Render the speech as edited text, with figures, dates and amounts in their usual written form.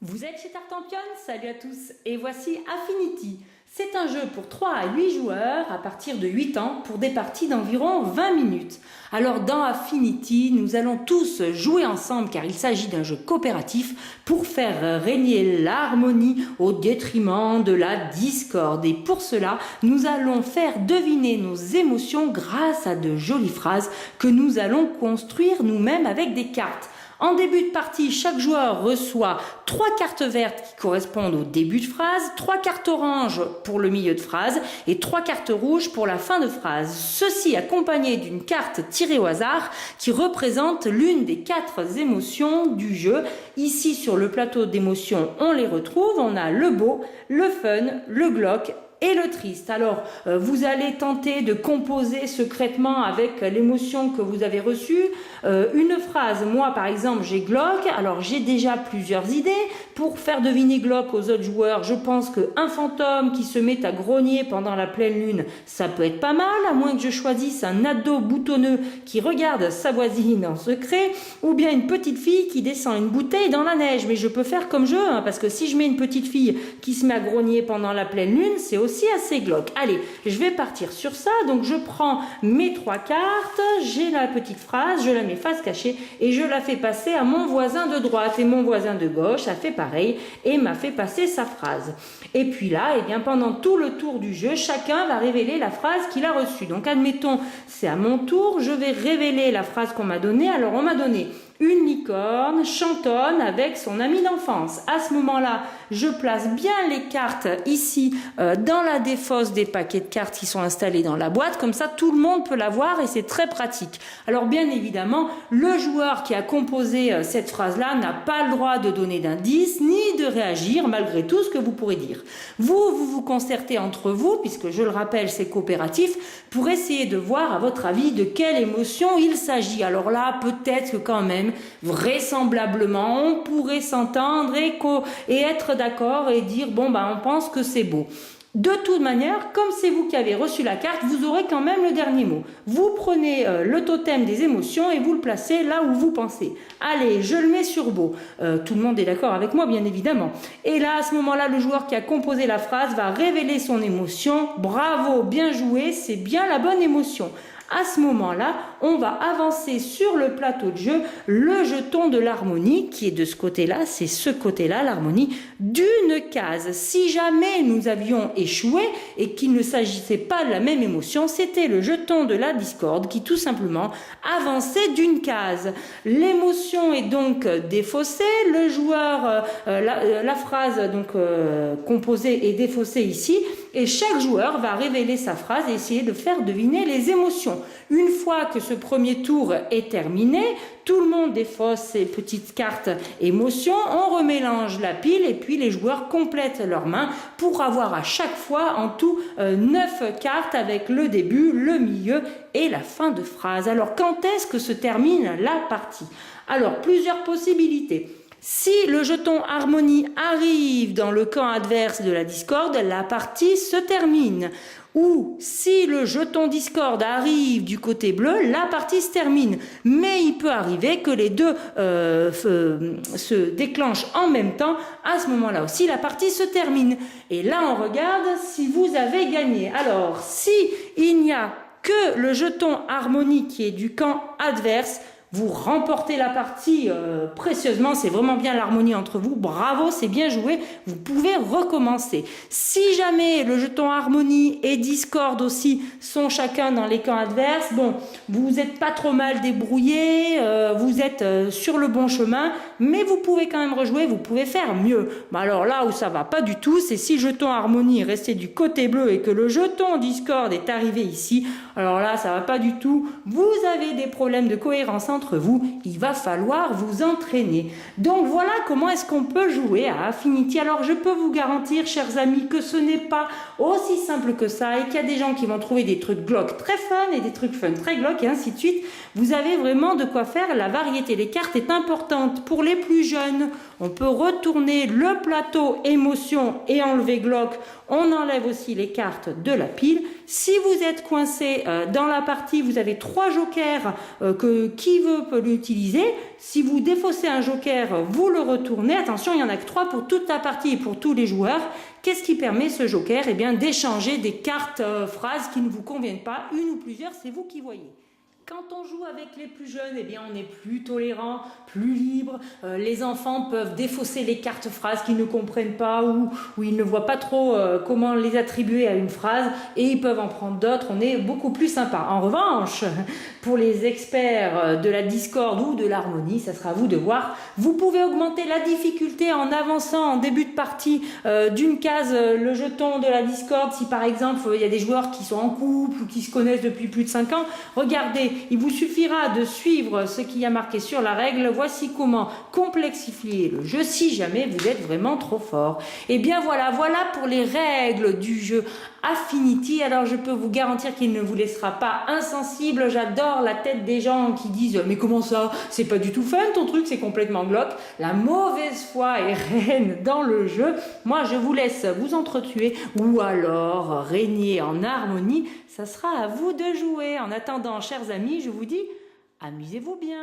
Vous êtes chez Tartampion? Salut à tous et voici Affinity. C'est un jeu pour 3 à 8 joueurs à partir de 8 ans pour des parties d'environ 20 minutes. Alors dans Affinity, nous allons tous jouer ensemble car il s'agit d'un jeu coopératif pour faire régner l'harmonie au détriment de la discorde. Et pour cela, nous allons faire deviner nos émotions grâce à de jolies phrases que nous allons construire nous-mêmes avec des cartes. En début de partie, chaque joueur reçoit 3 cartes vertes qui correspondent au début de phrase, 3 cartes oranges pour le milieu de phrase et 3 cartes rouges pour la fin de phrase. Ceci accompagné d'une carte tirée au hasard qui représente l'une des 4 émotions du jeu. Ici sur le plateau d'émotions, on les retrouve. On a le beau, le fun, le glauque et le triste. Alors, vous allez tenter de composer secrètement avec l'émotion que vous avez reçue une phrase. Moi, par exemple, j'ai glauque. Alors, j'ai déjà plusieurs idées. Pour faire deviner glauque aux autres joueurs, je pense qu'un fantôme qui se met à grogner pendant la pleine lune, ça peut être pas mal, à moins que je choisisse un ado boutonneux qui regarde sa voisine en secret, ou bien une petite fille qui descend une bouteille dans la neige. Mais je peux faire comme je veux, hein, parce que si je mets une petite fille qui se met à grogner pendant la pleine lune, c'est aussi assez glauque. Allez, je vais partir sur ça. Donc je prends mes 3 cartes, j'ai la petite phrase, je la mets face cachée et je la fais passer à mon voisin de droite. Et mon voisin de gauche a fait pareil et m'a fait passer sa phrase. Et puis là, eh bien, pendant tout le tour du jeu, chacun va révéler la phrase qu'il a reçue. Donc admettons, c'est à mon tour, je vais révéler la phrase qu'on m'a donnée. Alors on m'a donné: une licorne chantonne avec son ami d'enfance. À ce moment-là, je place bien les cartes ici dans la défausse des paquets de cartes qui sont installés dans la boîte. Comme ça, tout le monde peut la voir et c'est très pratique. Alors bien évidemment, le joueur qui a composé cette phrase-là n'a pas le droit de donner d'indices ni de réagir malgré tout ce que vous pourrez dire. Vous concertez entre vous, puisque je le rappelle, c'est coopératif, pour essayer de voir à votre avis de quelle émotion il s'agit. Alors là, peut-être que quand même, vraisemblablement, on pourrait s'entendre et être d'accord et dire bon bah on pense que c'est beau. De toute manière, comme c'est vous qui avez reçu la carte, vous aurez quand même le dernier mot. Vous prenez le totem des émotions et vous le placez là où vous pensez. Allez, je le mets sur beau. Tout le monde est d'accord avec moi, bien évidemment. Et là, à ce moment-là, le joueur qui a composé la phrase va révéler son émotion. Bravo, bien joué, c'est bien la bonne émotion. À ce moment-là, on va avancer sur le plateau de jeu le jeton de l'harmonie qui est de ce côté-là, c'est ce côté-là, l'harmonie, d'une case. Si jamais nous avions échoué et qu'il ne s'agissait pas de la même émotion, c'était le jeton de la discorde qui tout simplement avançait d'une case. L'émotion est donc défaussée, le joueur, la phrase donc composée est défaussée ici, et chaque joueur va révéler sa phrase et essayer de faire deviner les émotions. Une fois que ce premier tour est terminé, tout le monde défausse ses petites cartes émotions, on remélange la pile et puis les joueurs complètent leurs mains pour avoir à chaque fois en tout 9 cartes avec le début, le milieu et la fin de phrase. Alors quand est-ce que se termine la partie? Alors plusieurs possibilités. Si le jeton harmonie arrive dans le camp adverse de la discorde, la partie se termine. Ou si le jeton discorde arrive du côté bleu, la partie se termine. Mais il peut arriver que les deux se déclenchent en même temps. À ce moment-là aussi, la partie se termine. Et là, on regarde si vous avez gagné. Alors, si il n'y a que le jeton harmonie qui est du camp adverse, vous remportez la partie précieusement, c'est vraiment bien l'harmonie entre vous, bravo, c'est bien joué, vous pouvez recommencer. Si jamais le jeton harmonie et discorde aussi sont chacun dans les camps adverses, bon, vous n'êtes pas trop mal débrouillé, vous êtes sur le bon chemin, mais vous pouvez quand même rejouer, vous pouvez faire mieux. Mais alors là où ça va pas du tout, c'est si le jeton harmonie est resté du côté bleu et que le jeton discorde est arrivé ici, alors là ça va pas du tout, vous avez des problèmes de cohérence entre vous, il va falloir vous entraîner. Donc voilà comment est-ce qu'on peut jouer à Affinity. Alors je peux vous garantir, chers amis, que ce n'est pas aussi simple que ça et qu'il y a des gens qui vont trouver des trucs glauques très fun et des trucs fun très glauques et ainsi de suite. Vous avez vraiment de quoi faire, la variété des cartes est importante. Pour les plus jeunes, on peut retourner le plateau émotion et enlever glauque. On enlève aussi les cartes de la pile. Si vous êtes coincé dans la partie, vous avez 3 jokers qui veut peut l'utiliser. Si vous défaussez un joker, vous le retournez. Attention, il n'y en a que 3 pour toute la partie et pour tous les joueurs. Qu'est-ce qui permet ce joker? Eh bien, d'échanger des cartes phrases qui ne vous conviennent pas, une ou plusieurs, c'est vous qui voyez. Quand on joue avec les plus jeunes, eh bien on est plus tolérant, plus libre. Les enfants peuvent défausser les cartes phrases qu'ils ne comprennent pas ou ils ne voient pas trop comment les attribuer à une phrase et ils peuvent en prendre d'autres. On est beaucoup plus sympa. En revanche, pour les experts de la discorde ou de l'harmonie, ça sera à vous de voir. Vous pouvez augmenter la difficulté en avançant en début de partie d'une case le jeton de la discorde. Si par exemple il y a des joueurs qui sont en couple ou qui se connaissent depuis plus de 5 ans, regardez. Il vous suffira de suivre ce qui a marqué sur la règle. Voici comment complexifier le jeu si jamais vous êtes vraiment trop fort. Et bien voilà pour les règles du jeu Affinity. Alors je peux vous garantir qu'il ne vous laissera pas insensible. J'adore la tête des gens qui disent mais comment ça? C'est pas du tout fun ton truc, c'est complètement glauque. La mauvaise foi est reine dans le jeu. Moi je vous laisse vous entretuer ou alors régner en harmonie. Ça sera à vous de jouer. En attendant, chers amis, je vous dis, amusez-vous bien.